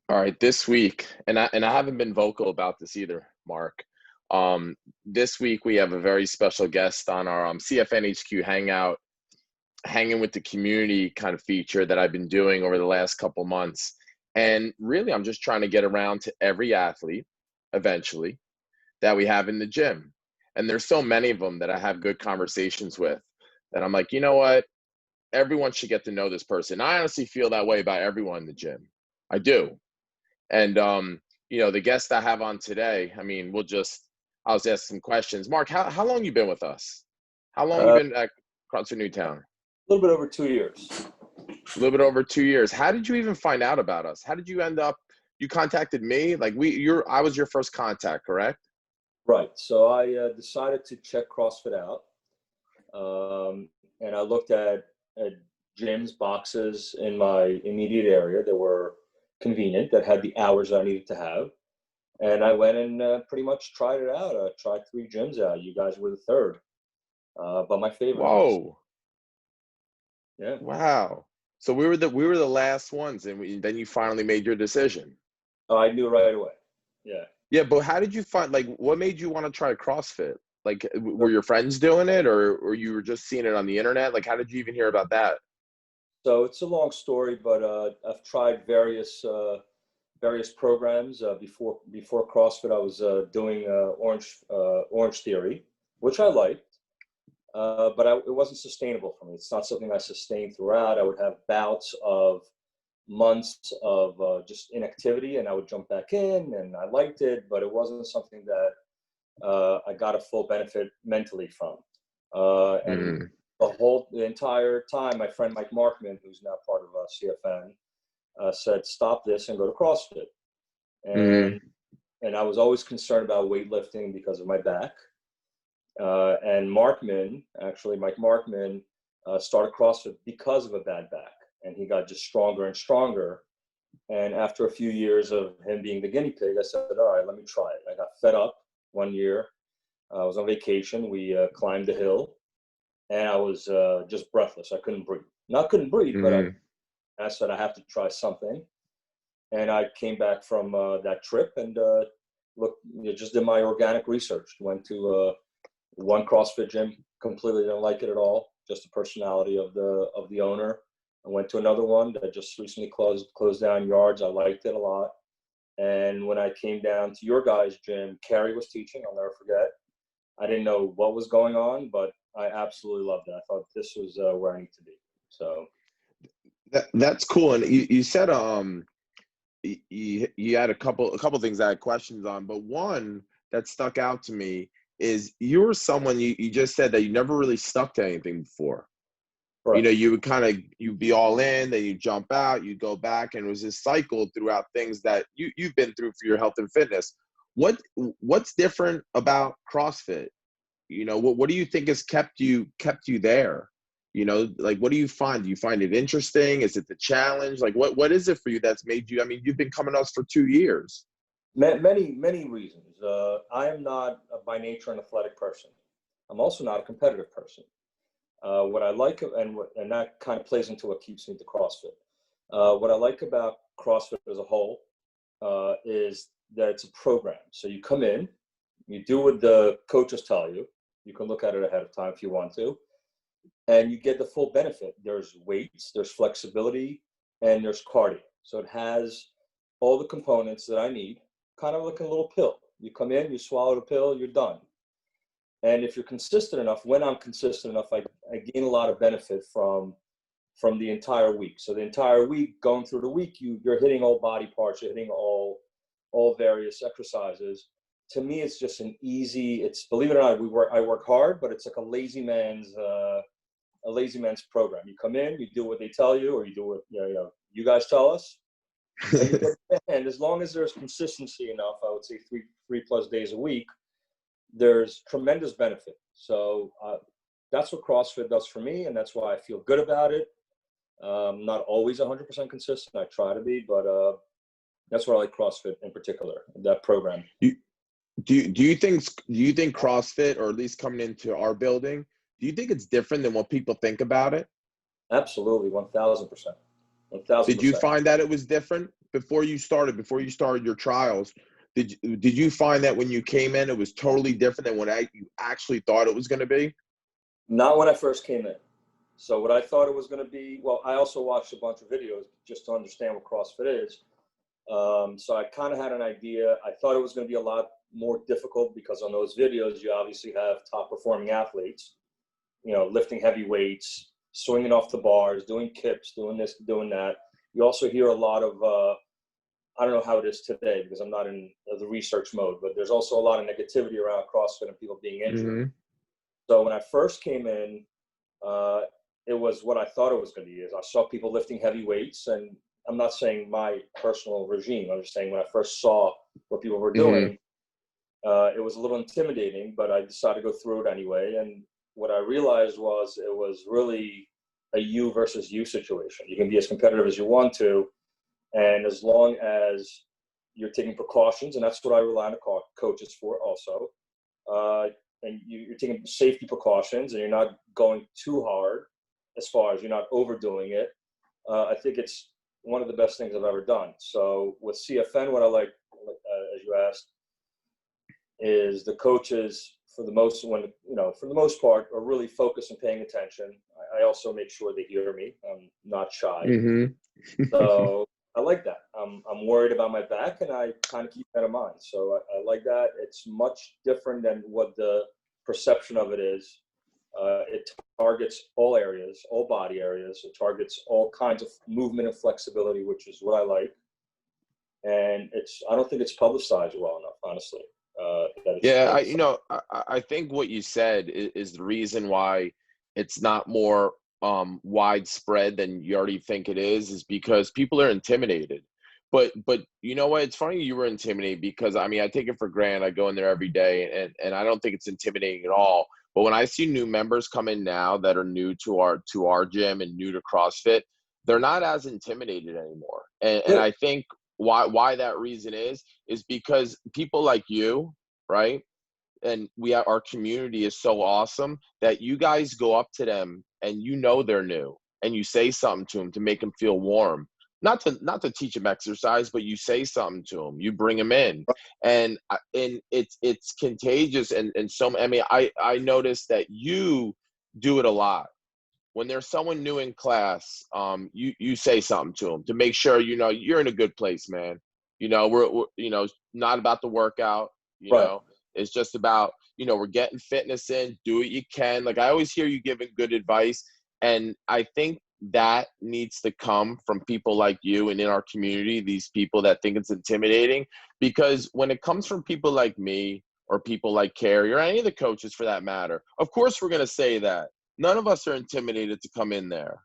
All right, this week, and I haven't been vocal about this either, Mark. This week we have a very special guest on our CFN HQ Hangout, hanging with the community kind of feature that I've been doing over the last couple months. And really, I'm just trying to get around to every athlete eventually that we have in the gym. And there's so many of them that I have good conversations with that I'm like, you know what? Everyone should get to know this person. I honestly feel that way about everyone in the gym. I do. And the guest I have on today, I mean, I'll just ask some questions. Mark, how long you been with us? How long you A been at CrossFit Newtown? little bit over 2 years. A little bit over 2 years. How did you even find out about us? How did you end up? You contacted me, like I was your first contact, correct? Right. So I decided to check CrossFit out, and I looked at gyms, boxes in my immediate area that were convenient, that had the hours I needed to have. And I went and pretty much tried it out. I tried 3 gyms out. You guys were the third, but my favorite. Whoa, Yeah. wow. So we were the last ones, and then you finally made your decision. Oh, I knew right away. Yeah. Yeah, but how did you find, like, what made you want to try CrossFit? Like, were your friends doing it, or you were just seeing it on the internet? Like, how did you even hear about that? So it's a long story, but I've tried various programs before CrossFit. I was doing Orange Theory, which I liked, but it wasn't sustainable for me. It's not something I sustained throughout. I would have bouts of months of just inactivity, and I would jump back in, and I liked it, but it wasn't something that I got a full benefit mentally from. And Mm, the entire time, my friend Mike Markman, who's now part of CFN, said, "Stop this and go to CrossFit." mm, And I was always concerned about weightlifting because of my back. And Mike Markman, started CrossFit because of a bad back, and he got just stronger and stronger. And after a few years of him being the guinea pig, I said, "All right, let me try it." I got fed up one year. I was on vacation. We climbed a hill, and I was just breathless. I couldn't breathe. Not couldn't breathe, but mm. I said I have to try something. And I came back from that trip and just did my organic research. Went to one CrossFit gym, completely didn't like it at all. Just the personality of the owner. I went to another one that just recently closed down yards. I liked it a lot. And when I came down to your guys' gym, Carrie was teaching. I'll never forget. I didn't know what was going on, but I absolutely loved it. I thought this was where I need to be. So That's cool. And you said you had a couple things I had questions on, but one that stuck out to me is you were someone, you just said that you never really stuck to anything before. correct. You would you'd be all in, then you jump out, you go back, and it was this cycle throughout things that you've been through for your health and fitness. What's different about CrossFit? What do you think has kept you there? Like, what do you find? Do you find it interesting? Is it the challenge? Like, what is it for you that's made you? I mean, you've been coming to us for 2 years. Many reasons. I am not by nature an athletic person. I'm also not a competitive person. What I like, and that kind of plays into what keeps me to CrossFit. What I like about CrossFit as a whole is that it's a program. So you come in, you do what the coaches tell you. You can look at it ahead of time if you want to, and you get the full benefit. There's weights, there's flexibility, and there's cardio. So it has all the components that I need, kind of like a little pill. You come in, you swallow the pill, you're done. And if you're consistent enough, when I'm consistent enough, I gain a lot of benefit from the entire week. So the entire week, going through the week, you're hitting all body parts, you're hitting all various exercises. To me, it's just an easy. It's, believe it or not, I work hard, but it's like a lazy man's program. You come in, you do what they tell you, or you do what you guys tell us, and you get. And as long as there's consistency enough, I would say three plus days a week, there's tremendous benefit. So that's what CrossFit does for me, and that's why I feel good about it. Not always 100% consistent. I try to be, but that's what I like CrossFit in particular, that program. You, do you think CrossFit, or at least coming into our building, do you think it's different than what people think about it? Absolutely, 1000%. Did you 1,000%. find that it was different before you started your trials? Did you find that when you came in, it was totally different than what you actually thought it was going to be? Not when I first came in. So what I thought it was going to be, well, I also watched a bunch of videos just to understand what CrossFit is. So I kind of had an idea. I thought it was going to be a lot more difficult because on those videos, you obviously have top performing athletes, lifting heavy weights, swinging off the bars, doing kips, doing this, doing that. You also hear a lot of, I don't know how it is today because I'm not in the research mode, but there's also a lot of negativity around CrossFit and people being injured. Mm-hmm. So when I first came in, it was what I thought it was going to be. Is I saw people lifting heavy weights, and I'm not saying my personal regime. I'm just saying when I first saw what people were doing, it was a little intimidating, but I decided to go through it anyway. And what I realized was it was really a you versus you situation. You can be as competitive as you want to, and as long as you're taking precautions, and that's what I rely on coaches for also, and you're taking safety precautions and you're not going too hard as far as you're not overdoing it, I think it's one of the best things I've ever done. So with CFN, what I like, as you asked, is the coaches for the most part are really focused and paying attention. I also make sure they hear me. I'm not shy. Mm-hmm. So I like that. I'm worried about my back, and I kind of keep that in mind. So I like that. It's much different than what the perception of it is. It targets all areas, all body areas. It targets all kinds of movement and flexibility, which is what I like. And I don't think it's publicized well enough, honestly. Yeah, I think what you said is the reason why it's not more widespread than you already think it is because people are intimidated. But you know what? It's funny you were intimidated because I take it for granted. I go in there every day, and I don't think it's intimidating at all. But when I see new members come in now that are new to our gym and new to CrossFit, they're not as intimidated anymore. And I think why that reason is because people like you, right? And our community is so awesome that you guys go up to them and they're new and you say something to them to make them feel warm. Not to teach them exercise, but you say something to them, you bring them in, and it's contagious. And so I noticed that you do it a lot. When there's someone new in class, you say something to them to make sure you're in a good place, man. We're not about the workout. Right. It's just about we're getting fitness in. Do what you can. Like I always hear you giving good advice, and I think that needs to come from people like you and in our community. These people that think it's intimidating, because when it comes from people like me or people like Carrie or any of the coaches for that matter, of course we're gonna say that. None of us are intimidated to come in there,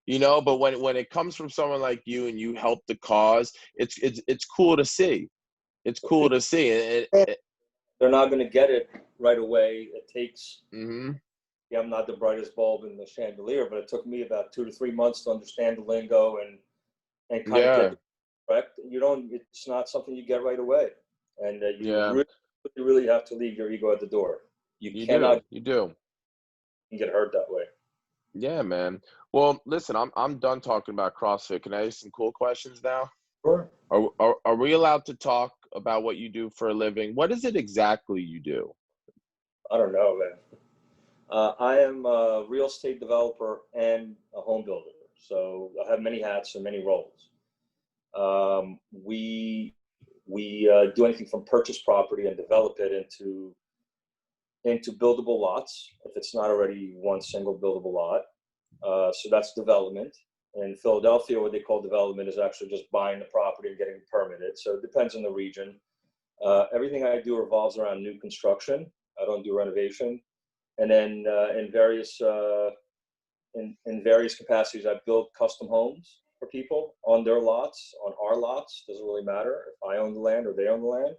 but when it comes from someone like you and you help the cause, it's cool to see. It's cool to see. They're not going to get it right away. It takes, Mm-hmm. yeah, I'm not the brightest bulb in the chandelier, but it took me about 2 to 3 months to understand the lingo and kind of get Yeah. it correct. It's not something you get right away. And you Yeah. really, really have to leave your ego at the door. You Cannot do. get hurt that way. Yeah, man. Well, listen, I'm done talking about CrossFit. Can I ask some cool questions now? Sure. Are we allowed to talk about what you do for a living? What is it exactly you do? I don't know, man. I am a real estate developer and a home builder. So I have many hats and many roles. We do anything from purchase property and develop it into buildable lots, if it's not already one single buildable lot. So that's development. In Philadelphia, what they call development is actually just buying the property and getting it permitted. So it depends on the region. Everything I do revolves around new construction. I don't do renovation. And then in various capacities, I build custom homes for people on their lots, on our lots. Doesn't really matter if I own the land or they own the land.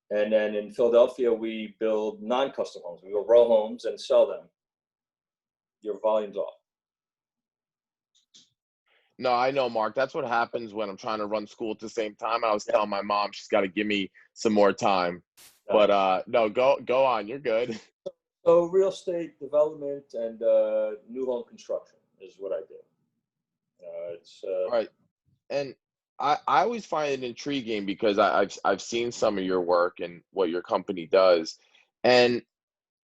And then in Philadelphia, we build non-custom homes. We build row homes and sell them. Your volume's off. No, I know, Mark. That's what happens when I'm trying to run school at the same time. I was telling my mom she's got to give me some more time. But no, go on. You're good. So real estate development and new home construction is what I do. It's Right. And I always find it intriguing because I've seen some of your work and what your company does. And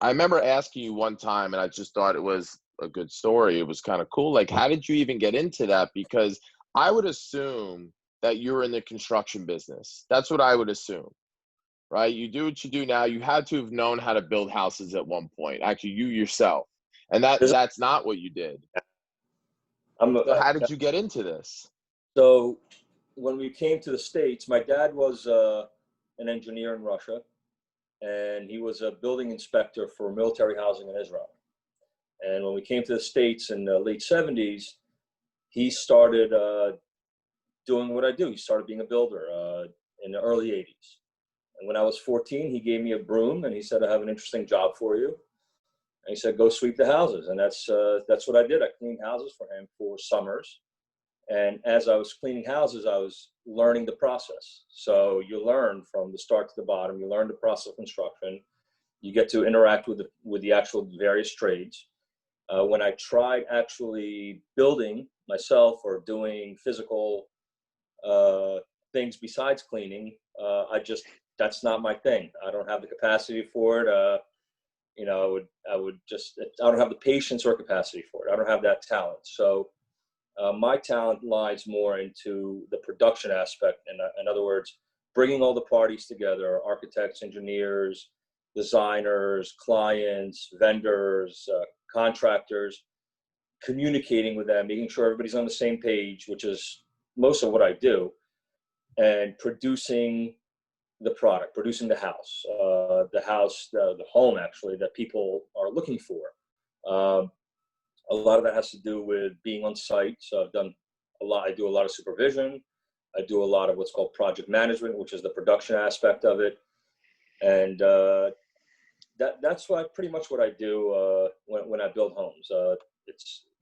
I remember asking you one time, and I just thought it was a good story. It was kind of cool. Like, how did you even get into that? Because I would assume that you're in the construction business. That's what I would assume, right? You do what you do now. You had to have known how to build houses at one point. Actually, you yourself, and there's- that's not what you did. I'm So how did you get into this? so when we came to the States, my dad was an engineer in Russia, and he was a building inspector for military housing in Israel. And when we came to the States in the late 70s, he started doing what I do. He started being a builder in the early 80s. And when I was 14, he gave me a broom and he said, "I have an interesting job for you." And he said, "Go sweep the houses." And that's what I did. I cleaned houses for him for summers. And as I was cleaning houses, I was learning the process. So you learn from the start to the bottom. You learn the process of construction. You get to interact with the actual various trades. When I tried actually building myself or doing physical uh, things besides cleaning, that's not my thing. I don't have the capacity for it. I don't have the patience or capacity for it. I don't have that talent. So my talent lies more into the production aspect. In other words, bringing all the parties together: architects, engineers, designers, clients, vendors, contractors, communicating with them, making sure everybody's on the same page, which is most of what I do, and producing the product, producing the home actually that people are looking for. A lot of that has to do with being on site. So I've done a lot. I do a lot of supervision. I do a lot of what's called project management, which is the production aspect of it. And that's pretty much what I do when I build homes.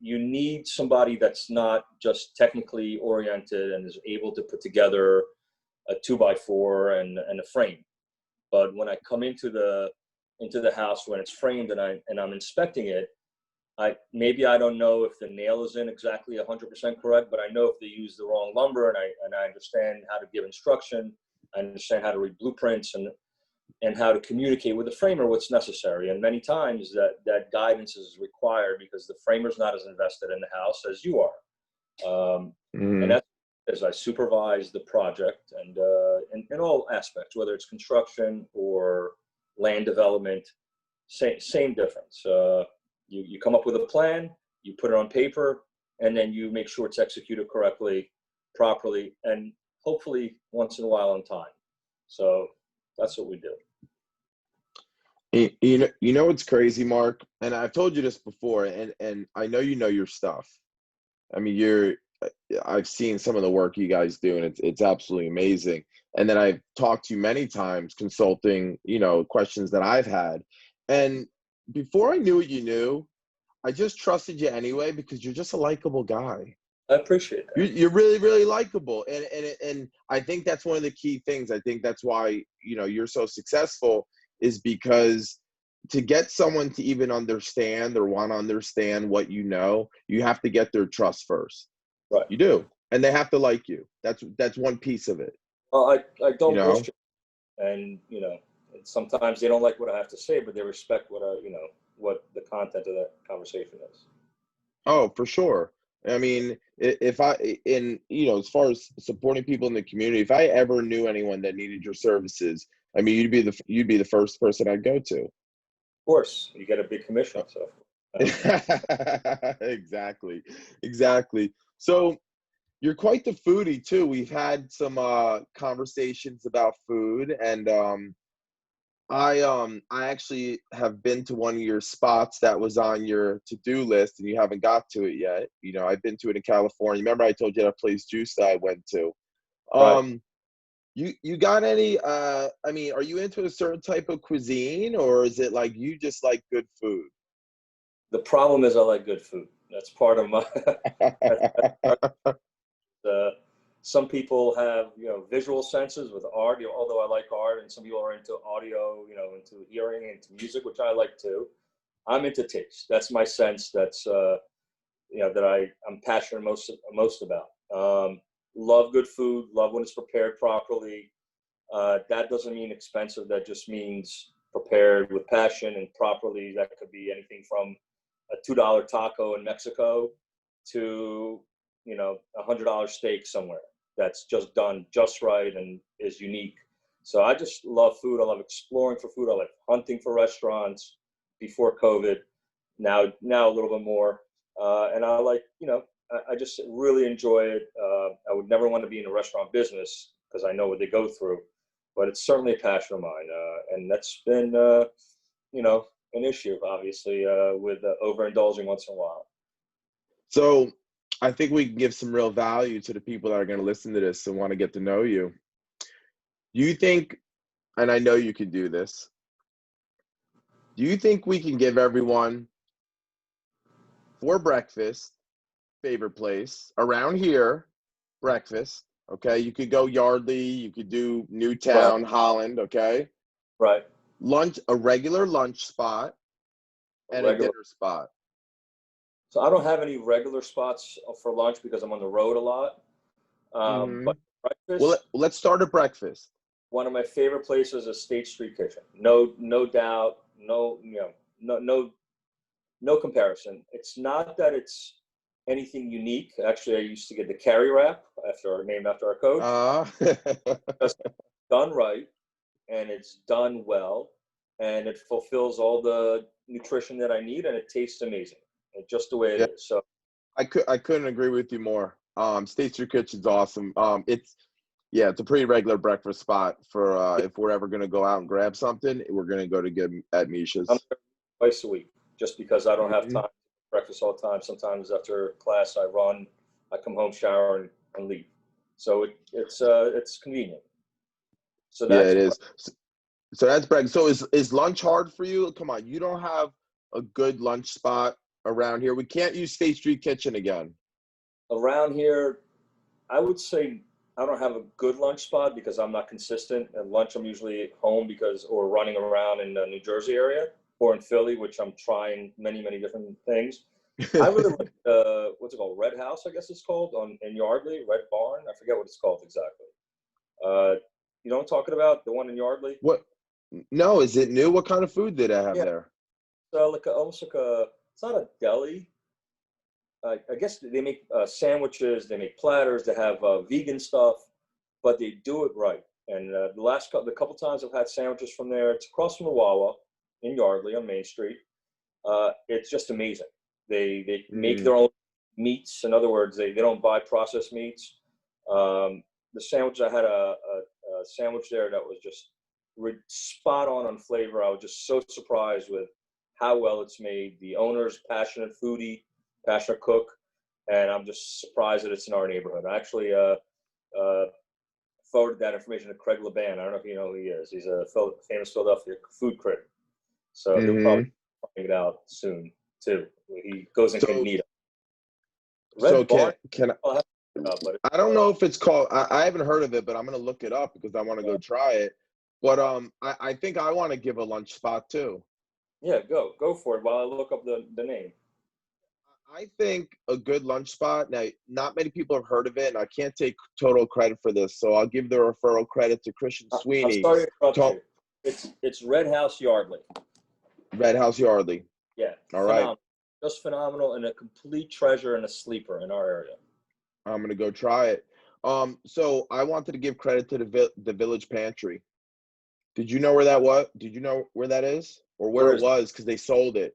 You need somebody that's not just technically oriented and is able to put together a 2x4 and a frame. But when I come into the house when it's framed and I'm inspecting it, maybe I don't know if the nail is in exactly 100% correct, but I know if they use the wrong lumber, and I understand how to give instruction. I understand how to read blueprints and how to communicate with the framer what's necessary. And many times that guidance is required because the framer's not as invested in the house as you are. And that's as I supervise the project and in all aspects, whether it's construction or land development, same difference. You come up with a plan, you put it on paper, and then you make sure it's executed correctly, properly, and hopefully once in a while on time. So that's what we do. You know what's crazy, Mark? And I've told you this before, and I know you know your stuff. I mean, I've seen some of the work you guys do, and it's absolutely amazing. And then I've talked to you many times consulting, questions that I've had. And before I knew what you knew, I just trusted you anyway because you're just a likable guy. I appreciate that. You're really, really likable, and I think that's one of the key things. I think that's why you're so successful, is because to get someone to even understand or want to understand what you have to get their trust first. Right. You do, and they have to like you. That's one piece of it. Well, I don't bullshit, and sometimes they don't like what I have to say, but they respect what the content of that conversation is. Oh, for sure. I mean, if as far as supporting people in the community, if I ever knew anyone that needed your services, I mean, you'd be the first person I'd go to. Of course, you get a big commission, so. Exactly. So you're quite the foodie too. We've had some conversations about food, and I actually have been to one of your spots that was on your to-do list, and you haven't got to it yet. I've been to it in California. Remember I told you that place Juice that I went to. Right. You got any I mean, are you into a certain type of cuisine, or is it like you just like good food? The problem is I like good food. That's part of my. Some people have visual senses with art. Although I like art, and some people are into audio, into hearing, into music, which I like too. I'm into taste. That's my sense. That's that I'm passionate most about. Love good food, love when it's prepared properly. That doesn't mean expensive. That just means prepared with passion and properly. That could be anything from a $2 taco in Mexico to, $100 steak somewhere that's just done just right and is unique. So I just love food. I love exploring for food. I like hunting for restaurants before COVID. Now a little bit more. And I like, I just really enjoy it. I would never want to be in the restaurant business because I know what they go through, but it's certainly a passion of mine. And that's been, an issue, obviously, with overindulging once in a while. So I think we can give some real value to the people that are going to listen to this and want to get to know you. Do you think, and I know you can do this, do you think we can give everyone for breakfast, favorite place around here, breakfast, okay? You could go Yardley, you could do Newtown, Right. Holland, okay? Right. Lunch, a regular lunch spot and a dinner spot. So I don't have any regular spots for lunch because I'm on the road a lot. But breakfast, Well, let's start at breakfast. One of my favorite places is State Street Kitchen. No doubt. No comparison. It's not that it's anything unique. Actually, I used to get the carry wrap named after our coach. It's done right, and it's done well, and it fulfills all the nutrition that I need, and it tastes amazing, and just the way it is. So I couldn't agree with you more. State Street Kitchen's awesome. It's a pretty regular breakfast spot for if we're ever gonna go out and grab something, we're gonna go to get at Misha's. I'm there twice a week, just because I don't have time to breakfast all the time. Sometimes after class, I run, I come home, shower, and leave. So it's convenient. So that's it is. So that's breakfast. So is lunch hard for you? Come on, you don't have a good lunch spot around here. We can't use State Street Kitchen again. Around here, I would say I don't have a good lunch spot because I'm not consistent. At lunch, I'm usually at home or running around in the New Jersey area or in Philly, which I'm trying many different things. I really like what's it called? Red House, I guess it's called, in Yardley. Red Barn. I forget what it's called exactly. You know what I'm talking about? The one in Yardley? What? No, is it new? What kind of food did I have there? So it's not a deli. I guess they make sandwiches, they make platters, they have vegan stuff, but they do it right. And the couple times I've had sandwiches from there, it's across from the Wawa in Yardley on Main Street. It's just amazing. They make their own meats. In other words, they don't buy processed meats. The sandwich, I had a sandwich there that was just spot on flavor. I was just so surprised with how well it's made. The owner's passionate foodie, passionate cook, and I'm just surprised that it's in our neighborhood. I actually forwarded that information to Craig Laban. I don't know if you know who he is. He's a famous Philadelphia food critic. So he'll probably bring it out soon too. He goes incognito. So can I don't know if it's called. I haven't heard of it, but I'm gonna look it up because I want to go try it. But I think I want to give a lunch spot too. Yeah, go for it while I look up the name. I think a good lunch spot. Now, not many people have heard of it, and I can't take total credit for this, so I'll give the referral credit to Christian Sweeney. I'm sorry to interrupt you. It's Red House Yardley. Red House Yardley. Yeah. All right. Just phenomenal and a complete treasure and a sleeper in our area. I'm gonna go try it. So I wanted to give credit to the Village Pantry. Did you know where that was? Did you know where that is, or where it was? Because they sold it.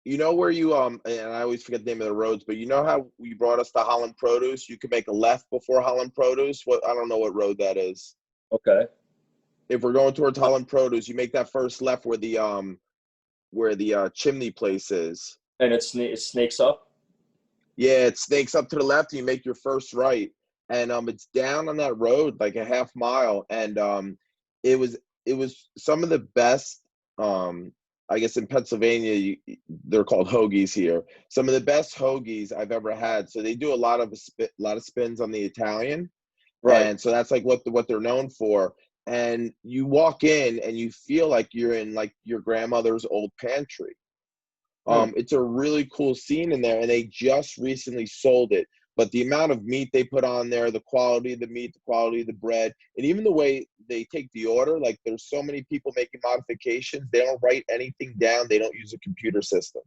You know where you and I always forget the name of the roads, but you know how we brought us to Holland Produce? You can make a left before Holland Produce. I don't know what road that is. Okay. If we're going towards Holland Produce, you make that first left where the chimney place is. And it snakes up? Yeah, it snakes up to the left, and you make your first right. And it's down on that road like a half mile. And it was some of the best, I guess in Pennsylvania, they're called hoagies here. Some of the best hoagies I've ever had. So they do a lot of spins on the Italian. Right. And so that's like what they're known for. And you walk in and you feel like you're in like your grandmother's old pantry. Hmm. It's a really cool scene in there, and they just recently sold it. But the amount of meat they put on there, the quality of the meat, the quality of the bread, and even the way they take the order, like there's so many people making modifications. They don't write anything down. They don't use a computer system.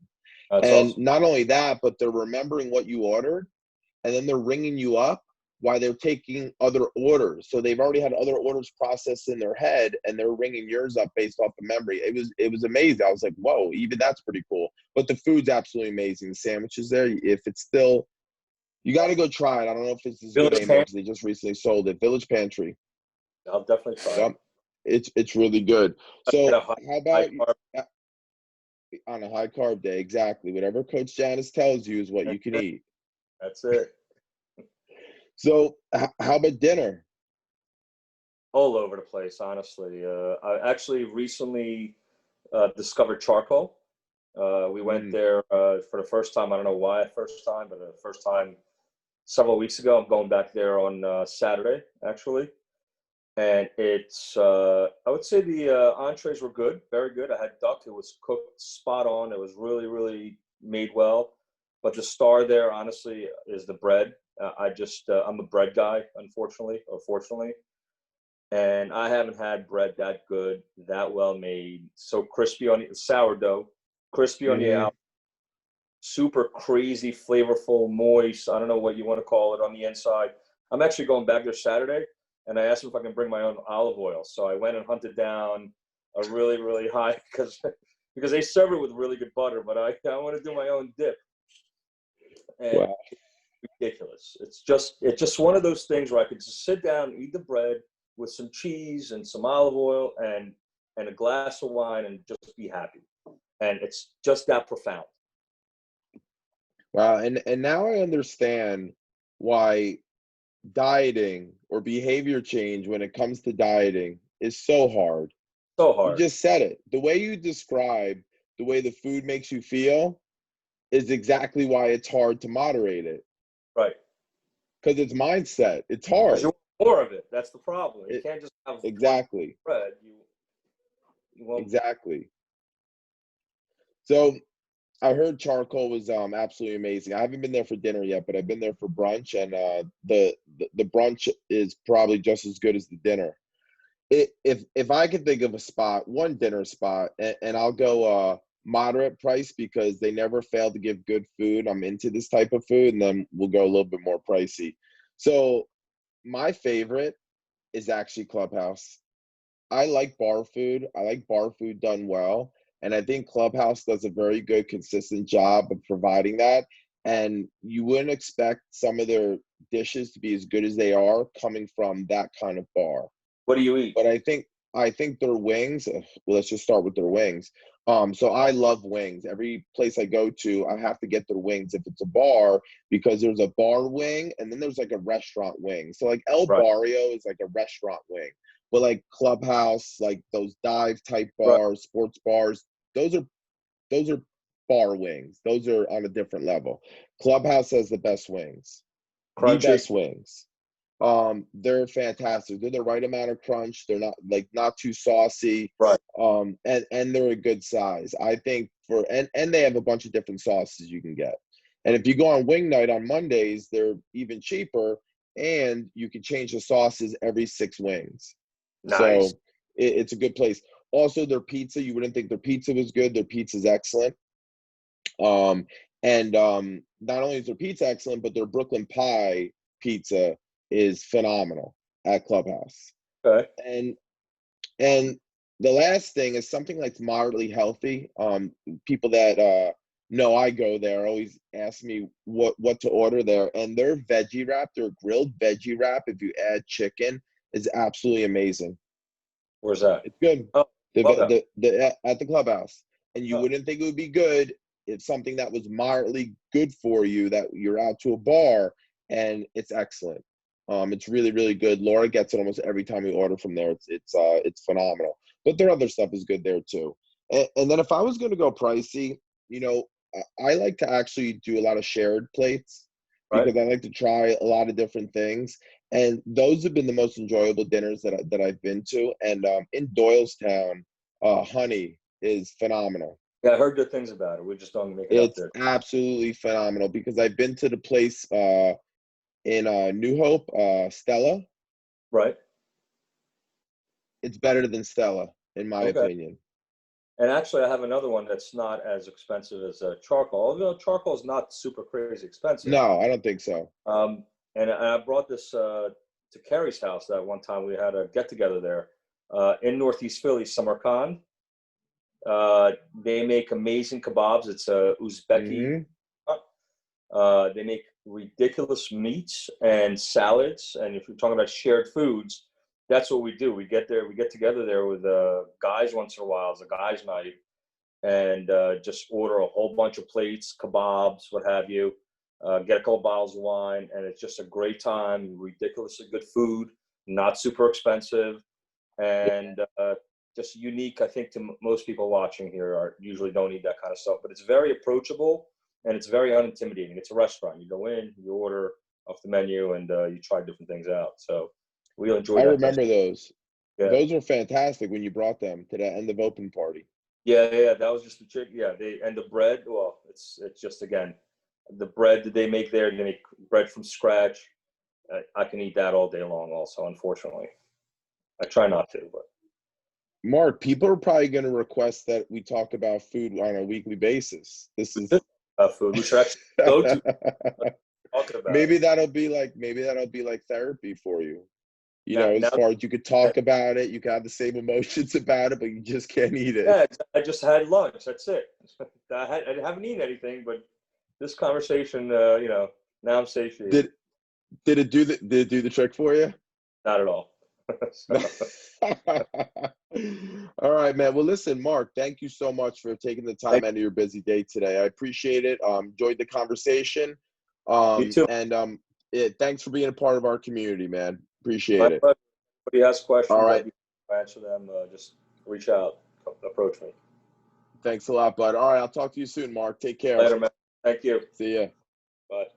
That's And awesome. not only that, but they're remembering what you ordered, and then they're ringing you up while they're taking other orders. So they've already had other orders processed in their head, and they're ringing yours up based off the memory. It was amazing. I was like, whoa, even that's pretty cool. But the food's absolutely amazing. The sandwiches there, if it's still, you got to go try it. I don't know if it's as good Village anymore Pan. because they just recently sold it. Village Pantry. I'll definitely try it. Yep, it's really good. Get So a high, how high about carb. on a high carb day? Exactly. Whatever Coach Janice tells you is what you can eat. That's it. So how about dinner? All over the place, honestly. I actually recently discovered charcoal. We went Mm, there for the first time. I don't know why first time, but the first time several weeks ago. I'm going back there on Saturday, actually. And it's, I would say the entrees were good, very good. I had duck. It was cooked spot on. It was really, really made well. But the star there, honestly, is the bread. I'm a bread guy, unfortunately, or fortunately. And I haven't had bread that good, that well made, so crispy on the sourdough, crispy on the mm-hmm. out, super crazy, flavorful, moist. I don't know what you want to call it on the inside. I'm actually going back there Saturday, and I asked them if I can bring my own olive oil. So I went and hunted down a really, really high because they serve it with really good butter, but I want to do my own dip, and Wow. ridiculous. It's just one of those things where I could just sit down, eat the bread with some cheese and some olive oil and a glass of wine and just be happy. And it's just that profound. Wow. And now I understand why dieting or behavior change when it comes to dieting is so hard. So You hard. just said it. The way you describe the way the food makes you feel is exactly why it's hard to moderate it Right. because it's mindset. It's Because you hard. want more of it. That's the problem. You It, can't just have one exactly. bread. You won't. Exactly. So I heard charcoal was absolutely amazing. I haven't been there for dinner yet, but I've been there for brunch, and the brunch is probably just as good as the dinner. If I could think of a spot, one dinner spot, and I'll go moderate price because they never fail to give good food. I'm into this type of food, and then we'll go a little bit more pricey. So my favorite is actually Clubhouse. I like bar food. I like bar food done well. And I think Clubhouse does a very good, consistent job of providing that. And you wouldn't expect some of their dishes to be as good as they are coming from that kind of bar. What do you eat? But I think their wings, well, let's just start with their wings. So I love wings. Every place I go to, I have to get their wings if it's a bar because there's a bar wing and then there's like a restaurant wing. So like El Right. Barrio is like a restaurant wing. But like Clubhouse, like those dive type Right. bars, sports bars, those are those are bar wings. Those are on a different level. Clubhouse has the best wings, the Crunchy. best wings. They're fantastic. They're the right amount of crunch. They're not too saucy. Right. And they're a good size. I think and they have a bunch of different sauces you can get. And if you go on wing night on Mondays, they're even cheaper and you can change the sauces every 6 wings. Nice. So it's a good place. Also, their pizza, you wouldn't think their pizza was good. Their pizza is excellent. Um, and not only is their pizza excellent, but their Brooklyn pie pizza is phenomenal at Clubhouse. Okay. And and the last thing is something that's moderately healthy. People that know I go there always ask me what to order there, and their veggie wrap, their grilled veggie wrap, if you add chicken, is absolutely amazing. Where's that? It's good. Oh, Clubhouse. At the Clubhouse, and you Oh, wouldn't think it would be good. It's something that was moderately good for you that you're out to a bar, and it's excellent. It's really really good. Laura gets it almost every time we order from there. It's phenomenal. But their other stuff is good there too. And then if I was going to go pricey, you know, I like to actually do a lot of shared plates right. because I like to try a lot of different things. And those have been the most enjoyable dinners that I've been to. And in Doylestown, Honey is phenomenal. Yeah, I heard good things about it. We just don't make it up It's there. absolutely phenomenal because I've been to the place in New Hope, Stella. Right. It's better than Stella, in my Okay. opinion. And actually, I have another one that's not as expensive as charcoal. Although charcoal is not super crazy expensive. No, I don't think so. And I brought this to Carrie's house that one time. We had a get together there in Northeast Philly, Samarkand. They make amazing kebabs. It's Uzbeki. Hmm. They make ridiculous meats and salads. And if you're talking about shared foods, that's what we do. We get there, we get together there with guys once in a while. It's a guys' night, and just order a whole bunch of plates, kebabs, what have you. Get a couple bottles of wine, and it's just a great time. Ridiculously good food, not super expensive, and just unique. I think to most people watching here are usually don't eat that kind of stuff, but it's very approachable and it's very unintimidating. It's a restaurant. You go in, you order off the menu, and you try different things out. So we'll enjoy I that. remember those. Yeah. Those were fantastic when you brought them to that end of open party. Yeah. That was just the chick. Yeah, they and the bread. Well, it's just again, the bread that they make there. They make bread from scratch. I can eat that all day long. Also, unfortunately, I try not to, but Mark, people are probably going to request that we talk about food on a weekly basis. This is food we should actually go to talking about it. maybe that'll be like therapy for you. You Now, know, as now, far as you could talk about it, you can have the same emotions about it, but you just can't eat it. yeah, I just had lunch. That's it. I haven't eaten anything, but this conversation, now I'm satiated. Did did it do the trick for you? Not at all. All right, man. Well, listen, Mark, thank you so much for taking the time out of your busy day today. I appreciate it. Enjoyed the conversation. You too. Thanks for being a part of our community, man. My Appreciate it. pleasure. If anybody has All questions, I'll right. be happy to answer them. Just reach out, approach me. Thanks a lot, bud. All right, I'll talk to you soon, Mark. Take care. Later, man. Thank you. See ya. Bye.